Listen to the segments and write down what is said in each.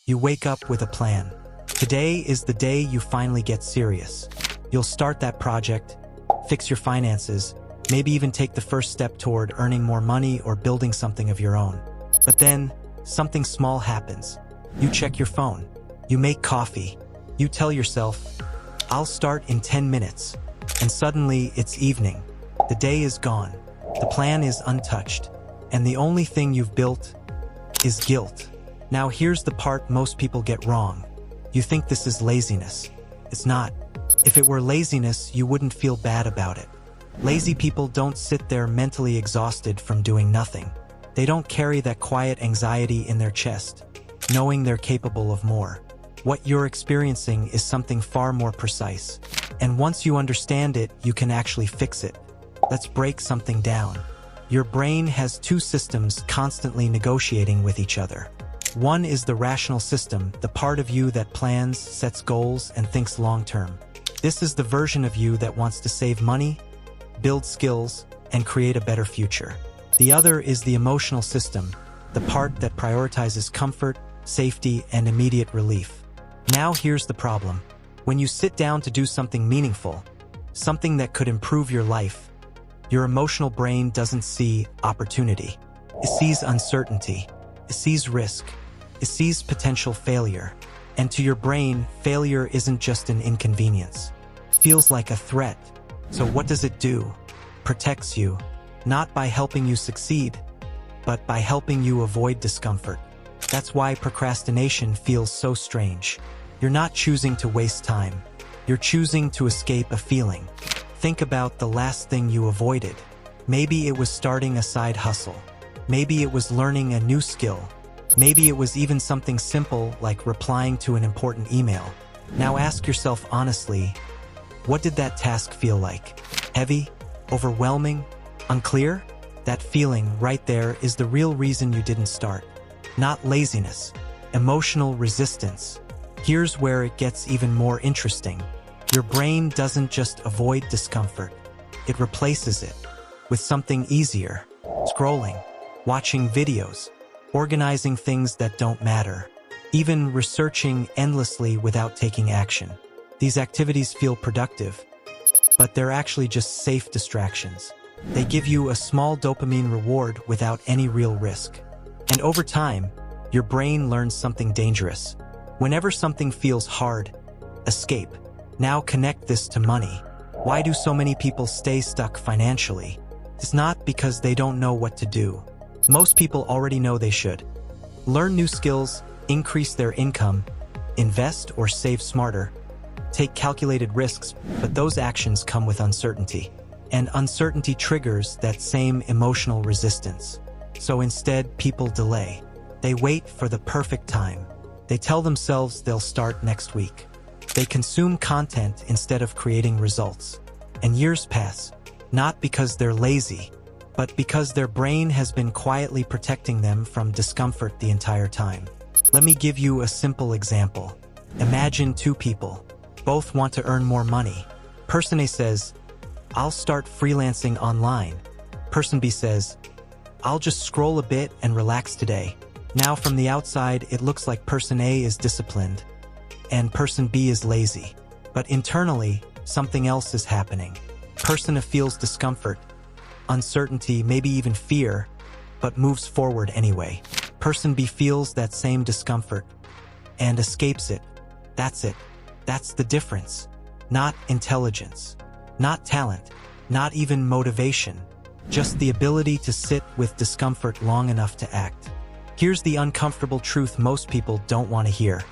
You wake up with a plan. Today is the day you finally get serious. You'll start that project, fix your finances, maybe even take the first step toward earning more money or building something of your own. But then, something small happens. You check your phone. You make coffee. You tell yourself, I'll start in 10 minutes. And suddenly, it's evening. The day is gone. The plan is untouched. And the only thing you've built is guilt. Now here's the part most people get wrong. You think this is laziness. It's not. If it were laziness, you wouldn't feel bad about it. Lazy people don't sit there mentally exhausted from doing nothing. They don't carry that quiet anxiety in their chest, knowing they're capable of more. What you're experiencing is something far more precise. And once you understand it, you can actually fix it. Let's break something down. Your brain has two systems constantly negotiating with each other. One is the rational system, the part of you that plans, sets goals, and thinks long-term. This is the version of you that wants to save money, build skills, and create a better future. The other is the emotional system, the part that prioritizes comfort, safety, and immediate relief. Now here's the problem. When you sit down to do something meaningful, something that could improve your life, your emotional brain doesn't see opportunity. It sees uncertainty. It sees risk. It sees potential failure. And to your brain, failure isn't just an inconvenience. It feels like a threat. So what does it do? Protects you, not by helping you succeed, but by helping you avoid discomfort. That's why procrastination feels so strange. You're not choosing to waste time. You're choosing to escape a feeling. Think about the last thing you avoided. Maybe it was starting a side hustle. Maybe it was learning a new skill. Maybe it was even something simple like replying to an important email. Now ask yourself honestly, what did that task feel like? Heavy? Overwhelming? Unclear? That feeling right there is the real reason you didn't start. Not laziness. Emotional resistance. Here's where it gets even more interesting. Your brain doesn't just avoid discomfort. It replaces it with something easier. Scrolling, watching videos, organizing things that don't matter, even researching endlessly without taking action. These activities feel productive, but they're actually just safe distractions. They give you a small dopamine reward without any real risk. And over time, your brain learns something dangerous. Whenever something feels hard, escape. Now connect this to money. Why do so many people stay stuck financially? It's not because they don't know what to do. Most people already know they should. Learn new skills, increase their income, invest or save smarter, take calculated risks, but those actions come with uncertainty. And uncertainty triggers that same emotional resistance. So instead, people delay. They wait for the perfect time. They tell themselves they'll start next week. They consume content instead of creating results. And years pass, not because they're lazy, but because their brain has been quietly protecting them from discomfort the entire time. Let me give you a simple example. Imagine two people. Both want to earn more money. Person A says, I'll start freelancing online. Person B says, I'll just scroll a bit and relax today. Now from the outside, it looks like person A is disciplined and person B is lazy. But internally, something else is happening. Person A feels discomfort, uncertainty, maybe even fear, but moves forward anyway. Person B feels that same discomfort and escapes it. That's it. That's the difference. Not intelligence, not talent, not even motivation, just the ability to sit with discomfort long enough to act. Here's the uncomfortable truth most people don't want to hear.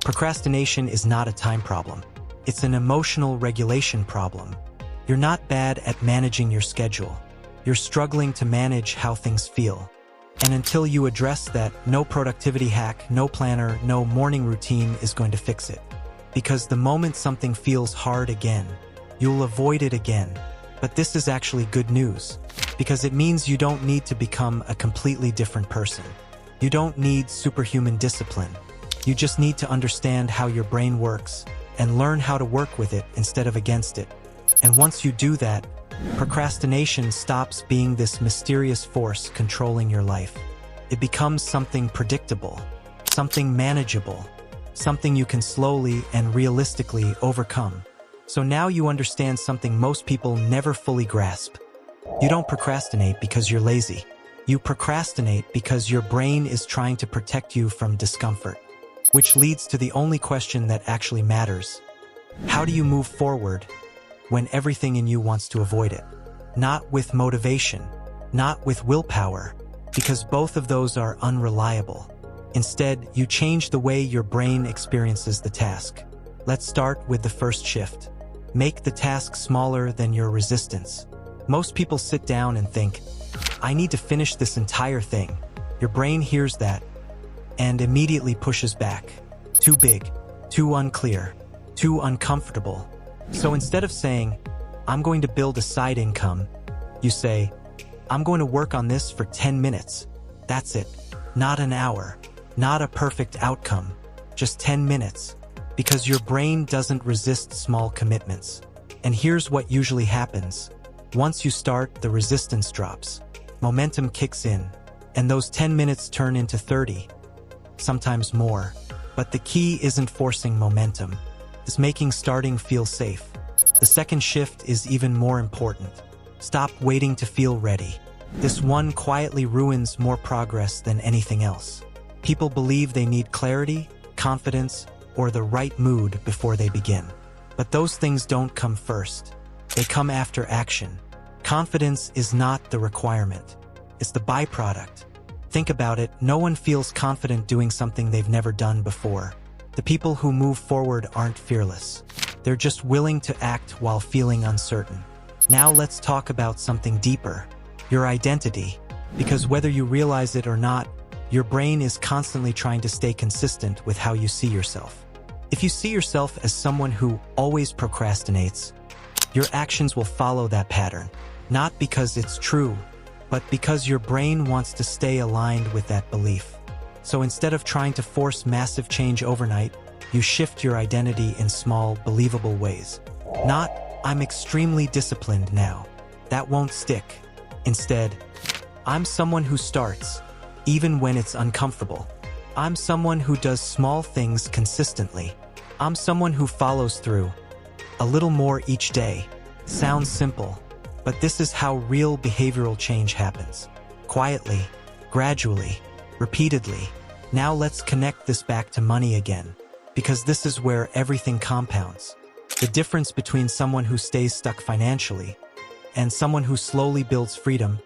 Procrastination is not a time problem. It's an emotional regulation problem. You're not bad at managing your schedule. You're struggling to manage how things feel. And until you address that, no productivity hack, no planner, no morning routine is going to fix it. Because the moment something feels hard again, you'll avoid it again. But this is actually good news, because it means you don't need to become a completely different person. You don't need superhuman discipline. You just need to understand how your brain works and learn how to work with it instead of against it. And once you do that, procrastination stops being this mysterious force controlling your life. It becomes something predictable. something manageable, something you can slowly and realistically overcome. So now you understand something most people never fully grasp. You don't procrastinate because you're lazy. You procrastinate because your brain is trying to protect you from discomfort, which leads to the only question that actually matters. How do you move forward when everything in you wants to avoid it? Not with motivation, not with willpower, because both of those are unreliable. Instead, you change the way your brain experiences the task. Let's start with the first shift. Make the task smaller than your resistance. Most people sit down and think, I need to finish this entire thing. Your brain hears that and immediately pushes back. Too big, too unclear, too uncomfortable. So instead of saying, I'm going to build a side income, you say, I'm going to work on this for 10 minutes. That's it. Not an hour. Not a perfect outcome. Just 10 minutes. Because your brain doesn't resist small commitments. And here's what usually happens. Once you start, the resistance drops. Momentum kicks in. And those 10 minutes turn into 30. Sometimes more. But the key isn't forcing momentum. It's making starting feel safe. The second shift is even more important. Stop waiting to feel ready. This one quietly ruins more progress than anything else. People believe they need clarity, confidence, or the right mood before they begin. But those things don't come first. They come after action. Confidence is not the requirement. It's the byproduct. Think about it, no one feels confident doing something they've never done before. The people who move forward aren't fearless. They're just willing to act while feeling uncertain. Now let's talk about something deeper. Your identity. Because whether you realize it or not, your brain is constantly trying to stay consistent with how you see yourself. If you see yourself as someone who always procrastinates, your actions will follow that pattern. Not because it's true, but because your brain wants to stay aligned with that belief. So instead of trying to force massive change overnight, you shift your identity in small, believable ways. Not, I'm extremely disciplined now. That won't stick. Instead, I'm someone who starts, even when it's uncomfortable. I'm someone who does small things consistently. I'm someone who follows through. A little more each day. Sounds simple, but this is how real behavioral change happens. Quietly, gradually, repeatedly. Now let's connect this back to money again, because this is where everything compounds. The difference between someone who stays stuck financially and someone who slowly builds freedom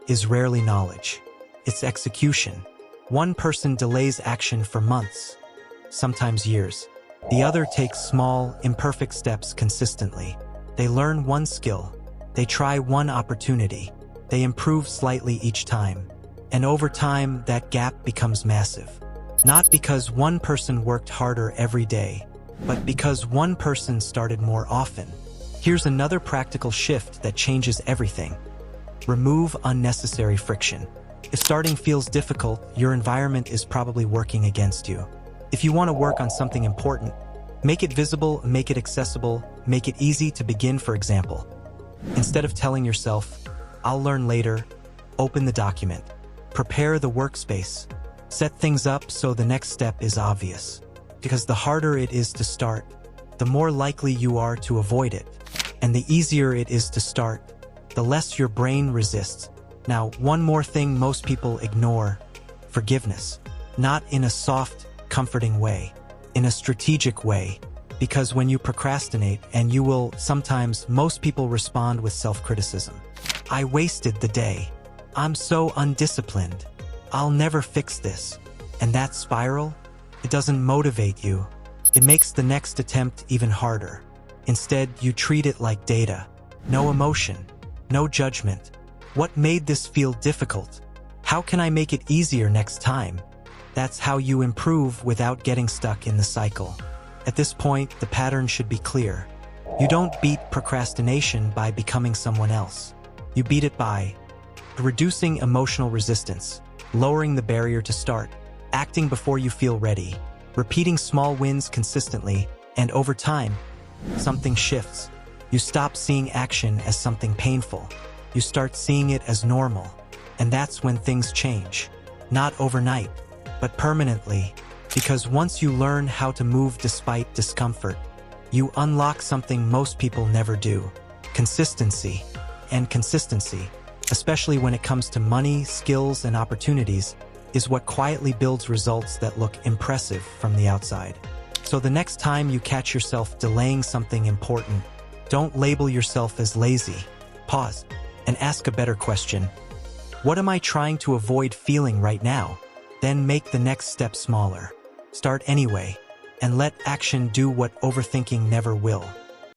is rarely knowledge. It's execution. One person delays action for months, sometimes years. The other takes small, imperfect steps consistently. They learn one skill. They try one opportunity. They improve slightly each time. And over time, that gap becomes massive. Not because one person worked harder every day, but because one person started more often. Here's another practical shift that changes everything. Remove unnecessary friction. If starting feels difficult, your environment is probably working against you. If you want to work on something important, make it visible, make it accessible, make it easy to begin, for example. Instead of telling yourself, I'll learn later, open the document. Prepare the workspace. Set things up so the next step is obvious. Because the harder it is to start, the more likely you are to avoid it. And the easier it is to start, the less your brain resists. Now, one more thing most people ignore: forgiveness. Not in a soft, comforting way, in a strategic way. Because when you procrastinate, and you will sometimes, most people respond with self-criticism. I wasted the day. I'm so undisciplined. I'll never fix this. And that spiral, it doesn't motivate you. It makes the next attempt even harder. Instead, you treat it like data. No emotion, no judgment. What made this feel difficult? How can I make it easier next time? That's how you improve without getting stuck in the cycle. At this point, the pattern should be clear. You don't beat procrastination by becoming someone else. You beat it by reducing emotional resistance, lowering the barrier to start, acting before you feel ready, repeating small wins consistently, and over time, something shifts. You stop seeing action as something painful. You start seeing it as normal. And that's when things change. Not overnight, but permanently. Because once you learn how to move despite discomfort, you unlock something most people never do: consistency. And consistency, especially when it comes to money, skills, and opportunities, is what quietly builds results that look impressive from the outside. So the next time you catch yourself delaying something important, don't label yourself as lazy. Pause and ask a better question. What am I trying to avoid feeling right now? Then make the next step smaller. Start anyway, and let action do what overthinking never will.